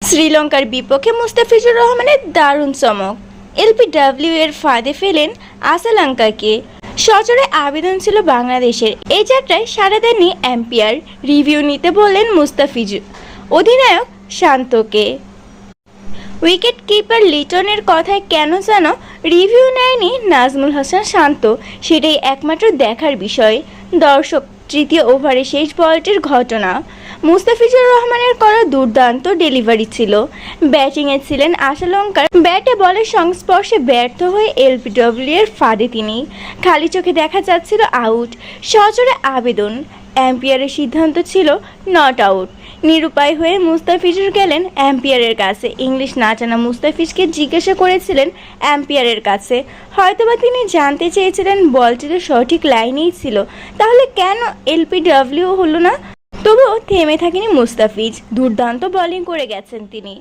শ্রীলঙ্কার বিপক্ষে মুস্তাফিজুর রহমানের দারুণ চমক। এলবিডব্লিউ এর ফাঁদে ফেলেন আসালাঙ্কাকে। সজোরে আবেদন ছিল বাংলাদেশের। এই যাত্রায় সাড়া দেননি এম্পিয়ার। রিভিউ নিতে বললেন মুস্তাফিজুর অধিনায়ক শান্তকে। উইকেট কিপার লিটনের কথায় কেন যেন রিভিউ নেয়নি নাজমুল হাসান শান্ত, সেটাই একমাত্র দেখার বিষয়। দর্শক, তৃতীয় ওভারে শেষ বলটির ঘটনা। মুস্তাফিজুর রহমানের করা দুর্দান্ত ডেলিভারি ছিল। ব্যাটিংয়ে ছিলেন আশালঙ্কার, ব্যাটে বলের সংস্পর্শে ব্যর্থ হয়ে এলবিডব্লিউ এর ফাঁদে তিনি। খালি চোখে দেখা যাচ্ছিল আউট। সজোরে আবেদন। এম্পিয়ারের সিদ্ধান্ত ছিল নট আউট। নিরুপায় হয়ে মুস্তাফিজুর গেলেন এম্পিয়ারের কাছে। ইংলিশ না জানা মুস্তাফিজকে জিজ্ঞাসা করেছিলেন এম্পিয়ারের কাছে। হয়তোবা তিনি জানতে চেয়েছিলেন বলটি তো সঠিক লাইনেই ছিল, তাহলে কেন এলবিডব্লিউ হলো না। তবুও থেমে থাকেনি মুস্তাফিজ। দুর্দান্ত বোলিং করে গেছেন তিনি।